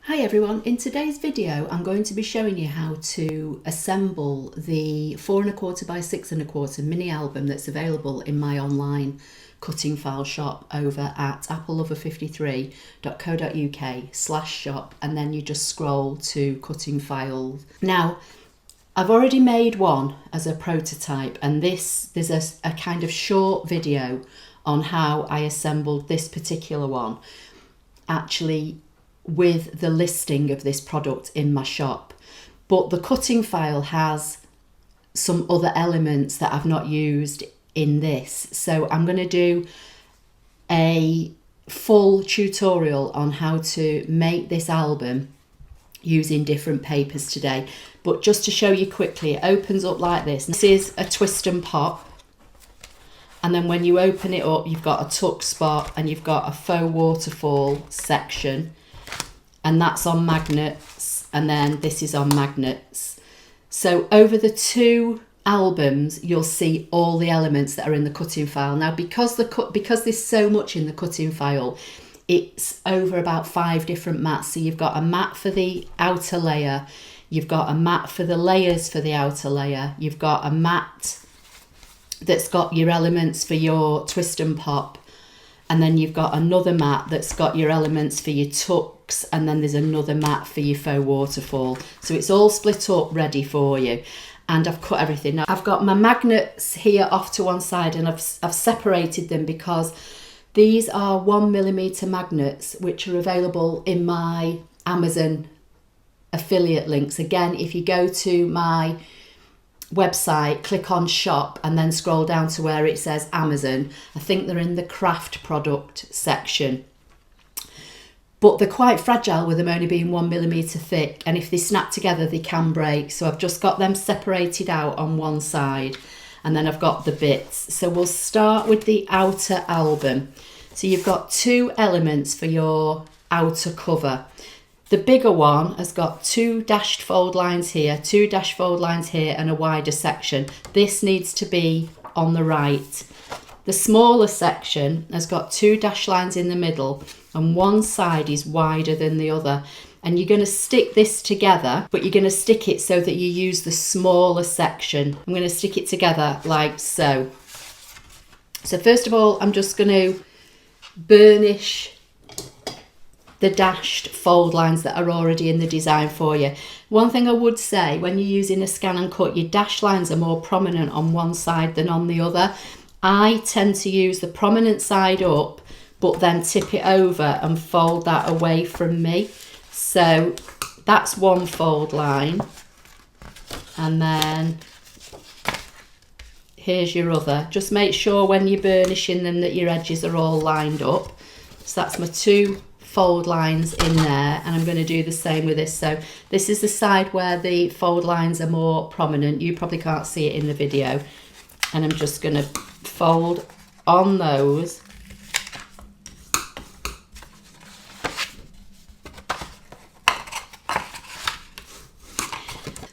Hi everyone, in today's video I'm going to be showing you how to assemble the 4 1/4 by 6 1/4 mini album that's available in my online cutting file shop over at applelover53.co.uk/shop, and then you just scroll to cutting files. Now I've already made one as a prototype, and there's a kind of short video on how I assembled this particular one, actually with the listing of this product in my shop. But the cutting file has some other elements that I've not used in this, so I'm going to do a full tutorial on how to make this album using different papers today. But just to show you quickly, it opens up like this. This is a twist and pop, and then when you open it up you've got a tuck spot and you've got a faux waterfall section, and that's on magnets, and then this is on magnets. So over the two albums you'll see all the elements that are in the cutting file. Now because there's so much in the cutting file, it's over about 5 different mats. So you've got a mat for the outer layer, you've got a mat for the layers for the outer layer, you've got a mat that's got your elements for your twist and pop, and then you've got another mat that's got your elements for your tucks, and then there's another mat for your faux waterfall. So it's all split up ready for you, and I've cut everything. Now I've got my magnets here off to one side, and I've separated them because these are 1mm magnets which are available in my Amazon affiliate links. Again, if you go to my website, click on shop and then scroll down to where it says Amazon, I think they're in the craft product section, but they're quite fragile with them only being 1mm thick, and if they snap together they can break. So I've just got them separated out on one side, and then I've got the bits. So we'll start with the outer album. So you've got 2 elements for your outer cover. The bigger one has got 2 dashed fold lines here, 2 dashed fold lines here, and a wider section. This needs to be on the right. The smaller section has got 2 dashed lines in the middle, and one side is wider than the other. And you're going to stick this together, but you're going to stick it so that you use the smaller section. I'm going to stick it together like so. So first of all, I'm just going to burnish the dashed fold lines that are already in the design for you. One thing I would say, when you're using a ScanNCut, your dash lines are more prominent on one side than on the other. I tend to use the prominent side up, but then tip it over and fold that away from me. So that's one fold line, and then here's your other. Just make sure when you're burnishing them that your edges are all lined up. So that's my 2 fold lines in there, and I'm going to do the same with this. So this is the side where the fold lines are more prominent. You probably can't see it in the video, and I'm just going to fold on those.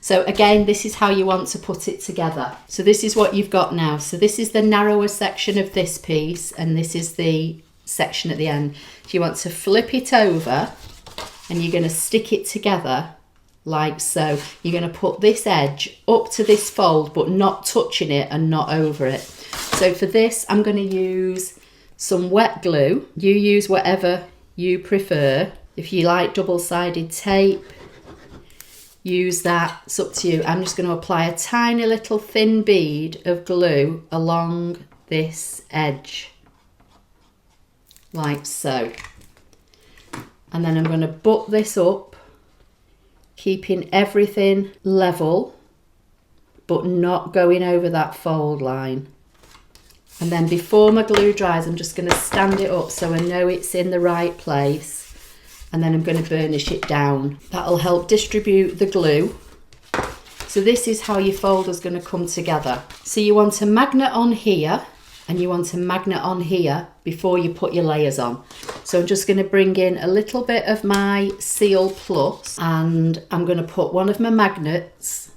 So again, this is how you want to put it together. So this is what you've got now. So this is the narrower section of this piece, and this is the section at the end. So you want to flip it over, and you're going to stick it together like so. You're going to put this edge up to this fold, but not touching it and not over it. So for this, I'm going to use some wet glue. You use whatever you prefer. If you like double-sided tape, use that. It's up to you. I'm just going to apply a tiny little thin bead of glue along this edge like so, and then I'm going to butt this up, keeping everything level but not going over that fold line. And then before my glue dries, I'm just going to stand it up so I know it's in the right place, and then I'm going to burnish it down. That'll help distribute the glue. So this is how your folder's going to come together. So you want a magnet on here, and you want a magnet on here before you put your layers on. So I'm just going to bring in a little bit of my Seal Plus, and I'm going to put one of my magnets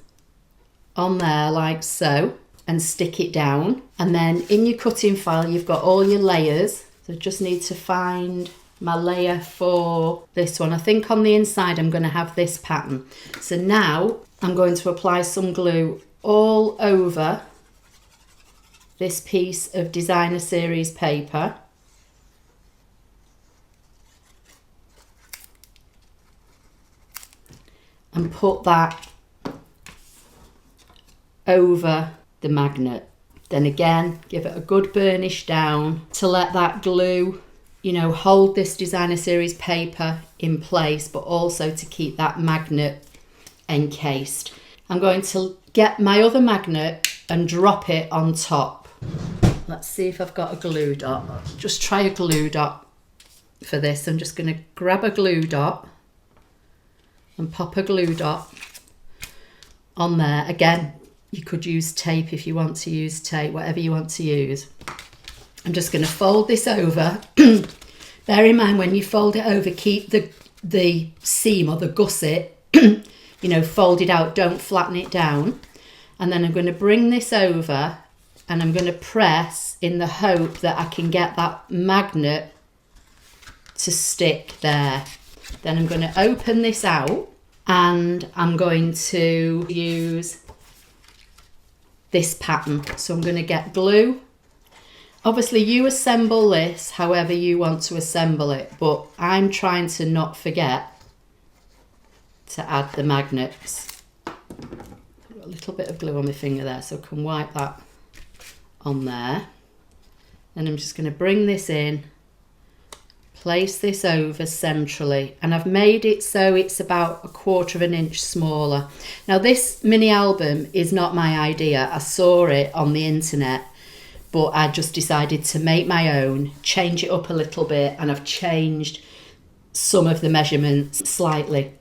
on there like so and stick it down. And then in your cutting file you've got all your layers, so just need to find my layer for this one. I think on the inside I'm going to have this pattern. So now I'm going to apply some glue all over this piece of designer series paper. And put that over the magnet. Then again, give it a good burnish down to let that glue, you know, hold this designer series paper in place, but also to keep that magnet encased. I'm going to get my other magnet and drop it on top. Let's see if I've got a glue dot. Just try a glue dot for this. I'm just going to grab a glue dot and pop a glue dot on there. Again, you could use tape if you want to use tape, whatever you want to use. I'm just going to fold this over. Bear in mind, when you fold it over, keep the seam or the gusset, you know, folded out. Don't flatten it down. And then I'm going to bring this over and I'm going to press in the hope that I can get that magnet to stick there. Then I'm going to open this out and I'm going to use this pattern. So I'm going to get glue. Obviously you assemble this however you want to assemble it, but I'm trying to not forget to add the magnets. I've got a little bit of glue on my finger there, so I can wipe that on there. And I'm just going to bring this in, place this over centrally, and I've made it so it's about 1/4 of an inch smaller. Now this mini album is not my idea. I saw it on the internet, but I just decided to make my own, change it up a little bit, and I've changed some of the measurements slightly.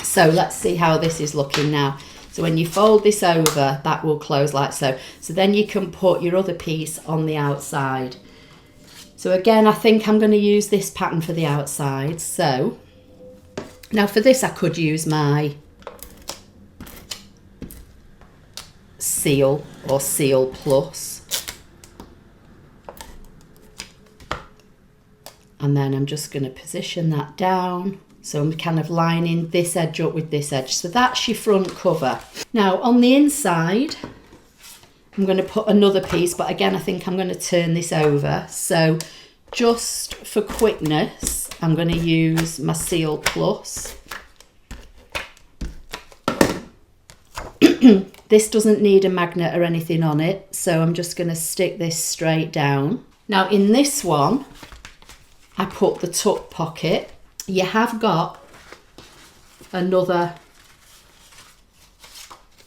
So let's see how this is looking now. So when you fold this over, that will close like so. So then you can put your other piece on the outside. So again, I think I'm going to use this pattern for the outside. So now for this, I could use my Seal or Seal Plus. And then I'm just going to position that down. So I'm kind of lining this edge up with this edge. So that's your front cover. Now on the inside, I'm going to put another piece, but again, I think I'm going to turn this over. So just for quickness, I'm going to use my Seal Plus. This doesn't need a magnet or anything on it, so I'm just going to stick this straight down. Now in this one, I put the tuck pocket. You have got another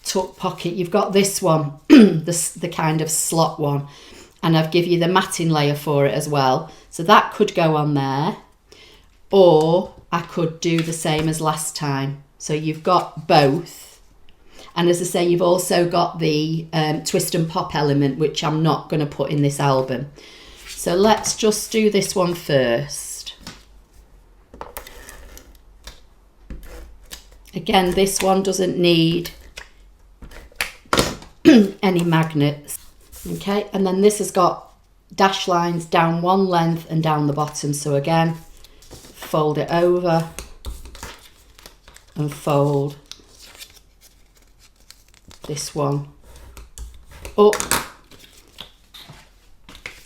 tuck pocket. You've got this one, the kind of slot one, and I've given you the matting layer for it as well. So that could go on there, or I could do the same as last time. So you've got both. And as I say, you've also got the twist and pop element, which I'm not going to put in this album. So let's just do this one first. Again, this one doesn't need any magnets. Okay, and then this has got dash lines down one length and down the bottom. So again, fold it over and fold this one up.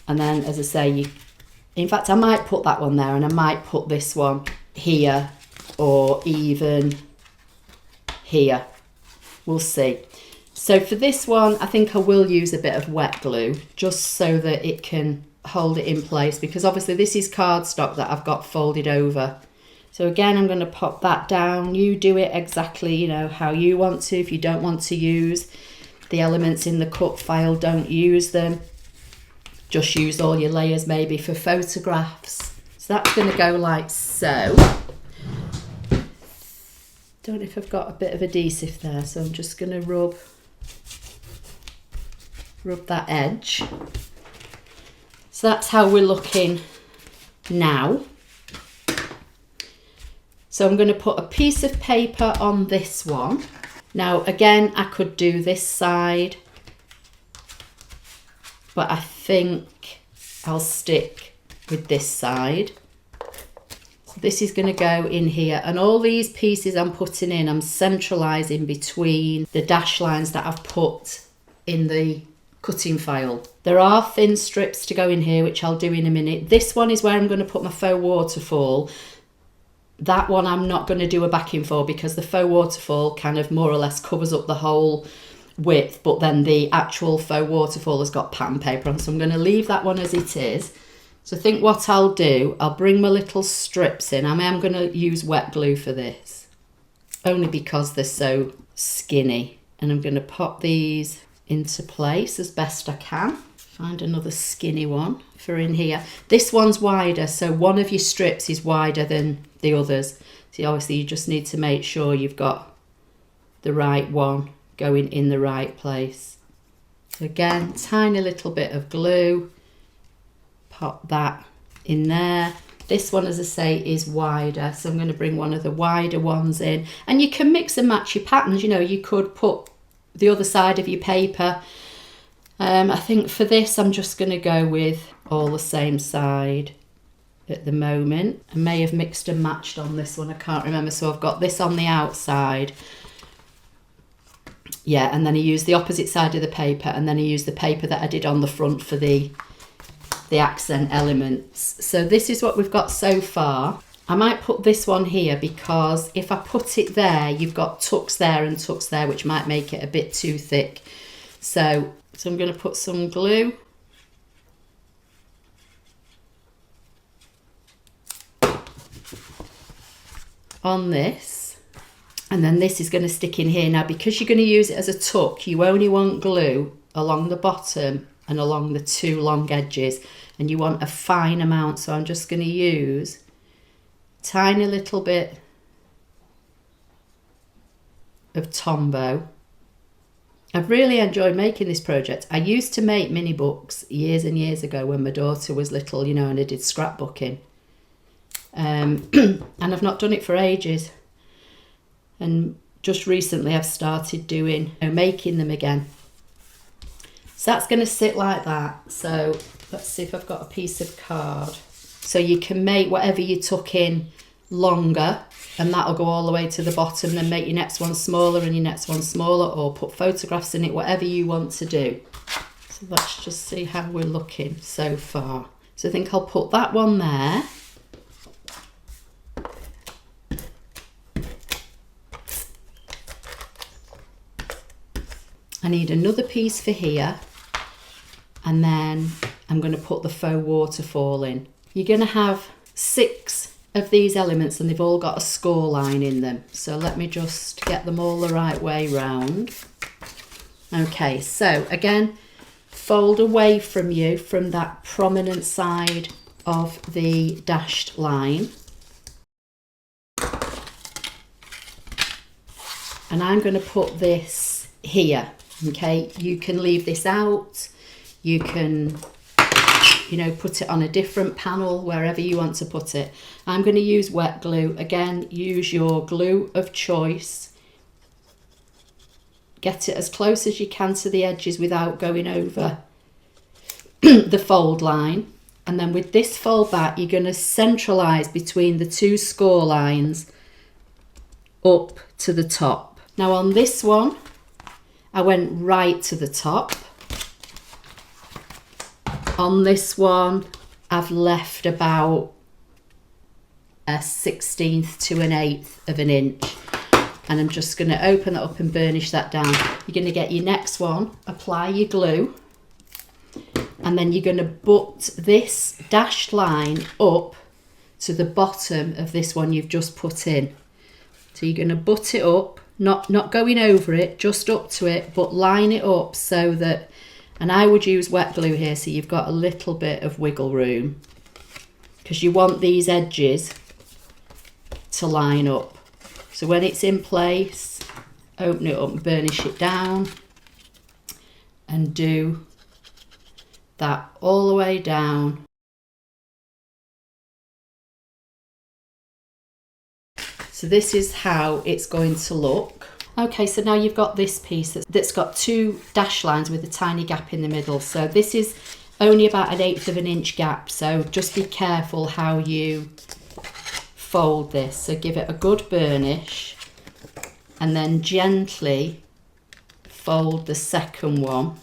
And then, as I say, in fact, I might put that one there and I might put this one here or even here. We'll see. So for this one, I think I will use a bit of wet glue just so that it can hold it in place, because obviously this is cardstock that I've got folded over. So again, I'm going to pop that down. You do it exactly, you know, how you want to. If you don't want to use the elements in the cut file, don't use them. Just use all your layers maybe for photographs. So that's going to go like so. Don't know if I've got a bit of adhesive there, so I'm just going to rub that edge. So that's how we're looking now. So I'm going to put a piece of paper on this one. Now again, I could do this side, but I think I'll stick with this side. This is going to go in here, and all these pieces I'm putting in, I'm centralising between the dash lines that I've put in the cutting file. There are thin strips to go in here, which I'll do in a minute. This one is where I'm going to put my faux waterfall. That one I'm not going to do a backing for, because the faux waterfall kind of more or less covers up the whole width, but then the actual faux waterfall has got pattern paper on, so I'm going to leave that one as it is. So I think what I'll do, I'll bring my little strips in. I am going to use wet glue for this, only because they're so skinny, and I'm going to pop these into place as best I can. Find another skinny one for in here. This one's wider, so one of your strips is wider than the others. See, obviously you just need to make sure you've got the right one going in the right place. So again, tiny little bit of glue, pop that in there. This one, as I say, is wider, so I'm going to bring one of the wider ones in, and you can mix and match your patterns. You know, you could put the other side of your paper. I think for this I'm just going to go with all the same side at the moment. I may have mixed and matched on this one, I can't remember. So I've got this on the outside, yeah, and then I use the opposite side of the paper, and then I use the paper that I did on the front for the accent elements. So this is what we've got so far. I might put this one here, because if I put it there, you've got tucks there and tucks there, which might make it a bit too thick. So I'm going to put some glue on this, and then this is going to stick in here. Now, because you're going to use it as a tuck, you only want glue along the bottom and along the two long edges, and you want a fine amount. So I'm just going to use a tiny little bit of Tombow. I've really enjoyed making this project. I used to make mini books years and years ago when my daughter was little, you know, and I did scrapbooking. And I've not done it for ages. And just recently I've started doing, making them again. So that's going to sit like that. So let's see if I've got a piece of card. So you can make whatever you tuck in longer, and that'll go all the way to the bottom, then make your next one smaller and your next one smaller, or put photographs in it, whatever you want to do. So let's just see how we're looking so far. So I think I'll put that one there. I need another piece for here, and then I'm going to put the faux waterfall in. You're going to have 6 of these elements, and they've all got a score line in them. So let me just get them all the right way round. Okay, so again, fold away from you from that prominent side of the dashed line. And I'm going to put this here. Okay, you can leave this out, you can, you know, put it on a different panel, wherever you want to put it. I'm going to use wet glue. Again, use your glue of choice. Get it as close as you can to the edges without going over the fold line. And then with this fold back, you're going to centralise between the 2 score lines up to the top. Now on this one, I went right to the top. On this one, I've left about a 1/16 to an 1/8 of an inch. And I'm just going to open that up and burnish that down. You're going to get your next one, apply your glue, and then you're going to butt this dashed line up to the bottom of this one you've just put in. So you're going to butt it up, not going over it, just up to it, but line it up so that, and I would use wet glue here so you've got a little bit of wiggle room, because you want these edges to line up. So when it's in place, open it up and burnish it down, and do that all the way down. So this is how it's going to look. Okay, so now you've got this piece that's got 2 dash lines with a tiny gap in the middle. So this is only about an 1/8 of an inch gap. So just be careful how you fold this. So give it a good burnish and then gently fold the second one.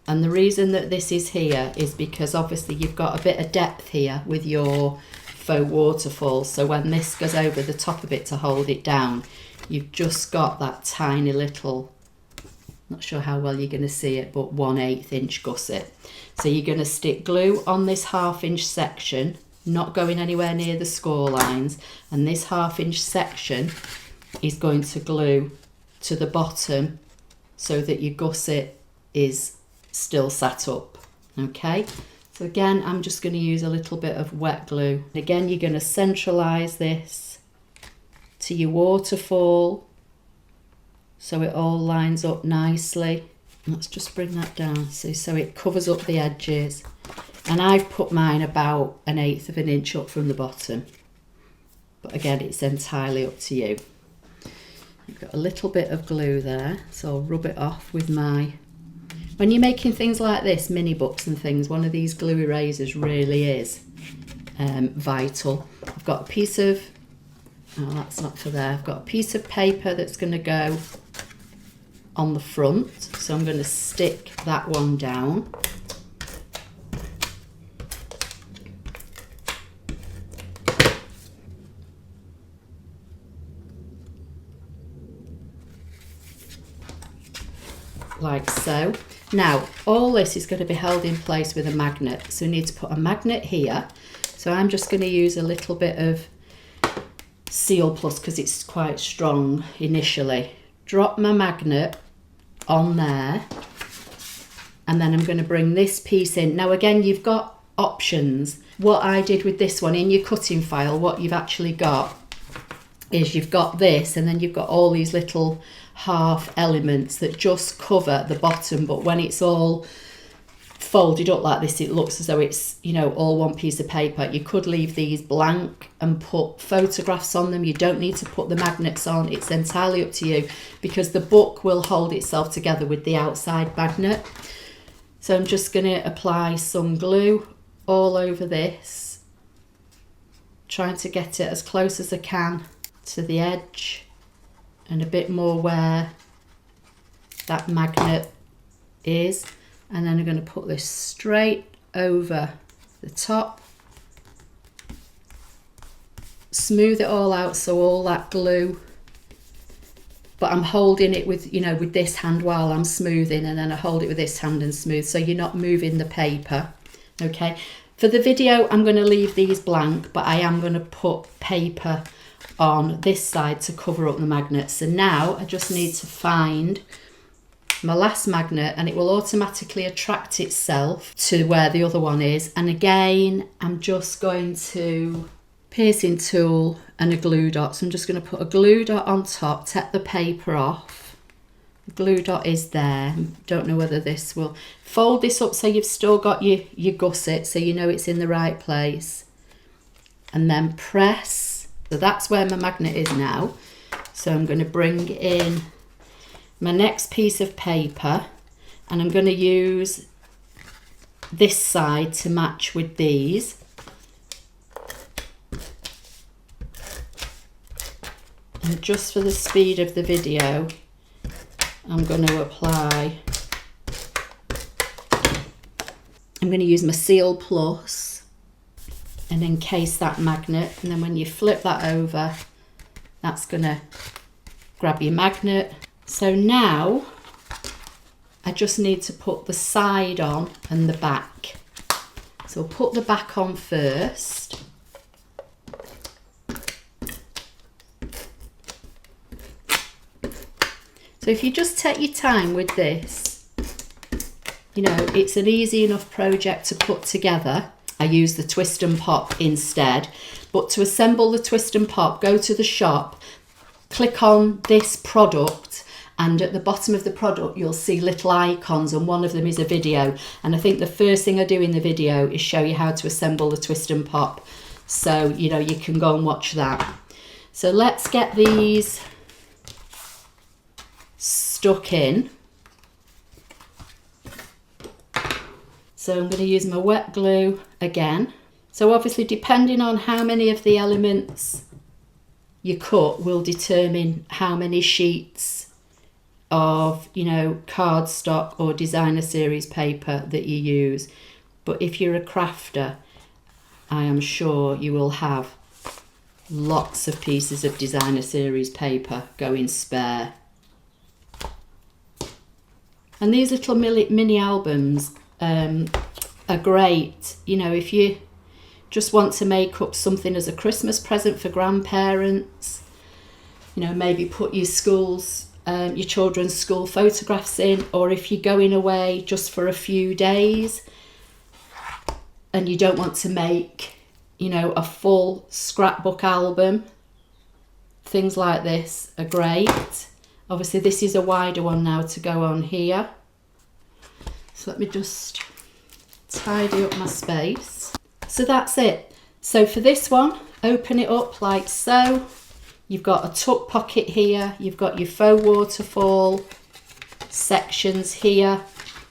And the reason that this is here is because obviously you've got a bit of depth here with your faux waterfall. So when this goes over the top of it to hold it down, you've just got that tiny little, not sure how well you're going to see it, but 1/8 inch gusset. So you're going to stick glue on this 1/2 inch section, not going anywhere near the score lines. And this 1/2 inch section is going to glue to the bottom so that your gusset is still sat up. Okay, so again I'm just going to use a little bit of wet glue. Again, you're going to centralize this to your waterfall so it all lines up nicely. Let's just bring that down so it covers up the edges, and I've put mine about 1/8 of an inch up from the bottom, but again it's entirely up to you. You've got a little bit of glue there, so I'll rub it off with my, when you're making things like this, mini books and things, one of these glue erasers really is vital. I've got a piece of, oh that's not for there, I've got a piece of paper that's going to go on the front, so I'm going to stick that one down. Like so. Now all this is going to be held in place with a magnet, so we need to put a magnet here. So I'm just going to use a little bit of Seal Plus because it's quite strong initially. Drop my magnet on there, and then I'm going to bring this piece in. Now again, you've got options. What I did with this one, in your cutting file, what you've actually got is you've got this, and then you've got all these little half elements that just cover the bottom, but when it's all folded up like this, it looks as though it's, you know, all one piece of paper. You could leave these blank and put photographs on them. You don't need to put the magnets on. It's entirely up to you, because the book will hold itself together with the outside magnet. So I'm just going to apply some glue all over this, trying to get it as close as I can to the edge, and a bit more where that magnet is. And then I'm going to put this straight over the top, smooth it all out so all that glue, but I'm holding it with, you know, with this hand while I'm smoothing, and then I hold it with this hand and smooth, so you're not moving the paper. Okay, for the video I'm going to leave these blank, but I am going to put paper on this side to cover up the magnets. So now I just need to find my last magnet, and it will automatically attract itself to where the other one is. And again, I'm just going to piercing tool and a glue dot. So I'm just going to put a glue dot on top, take the paper off. The glue dot is there. Don't know whether this will fold this up so you've still got your gusset, so you know it's in the right place, and then press. So that's where my magnet is now. So I'm going to bring in my next piece of paper, and I'm going to use this side to match with these. And just for the speed of the video, I'm going to apply, I'm going to use my Seal Plus and encase that magnet, and then when you flip that over, that's going to grab your magnet. So now I just need to put the side on and the back. So I'll put the back on first. So if you just take your time with this, you know, it's an easy enough project to put together. I use the twist and pop instead, but to assemble the twist and pop, go to the shop, click on this product, and at the bottom of the product you'll see little icons, and one of them is a video, and I think the first thing I do in the video is show you how to assemble the twist and pop, so you know you can go and watch that. So let's get these stuck in. So I'm going to use my wet glue again So obviously, depending on how many of the elements you cut will determine how many sheets of, you know, cardstock or designer series paper that you use. But if you're a crafter, I am sure you will have lots of pieces of designer series paper going spare. And these little mini albums are great, you know, if you just want to make up something as a Christmas present for grandparents, you know, maybe put your your children's school photographs in, or if you're going away just for a few days and you don't want to make, you know, a full scrapbook album, things like this are great. Obviously this is a wider one now to go on here. So let me just tidy up my space. So that's it. So for this one, open it up like so. You've got a tuck pocket here. You've got your faux waterfall sections here.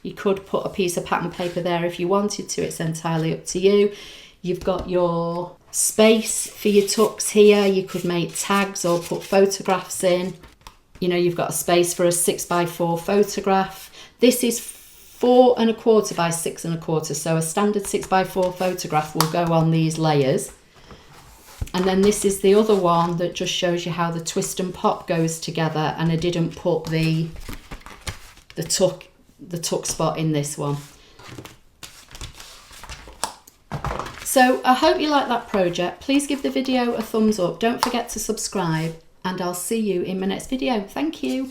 You could put a piece of pattern paper there if you wanted to. It's entirely up to you. You've got your space for your tucks here. You could make tags or put photographs in. You know, you've got a space for a 6x4 photograph. This is 4 1/4 by 6 1/4. So a standard 6x4 photograph will go on these layers. And then this is the other one that just shows you how the twist and pop goes together. And I didn't put the tuck spot in this one. So I hope you like that project. Please give the video a thumbs up. Don't forget to subscribe, and I'll see you in my next video. Thank you.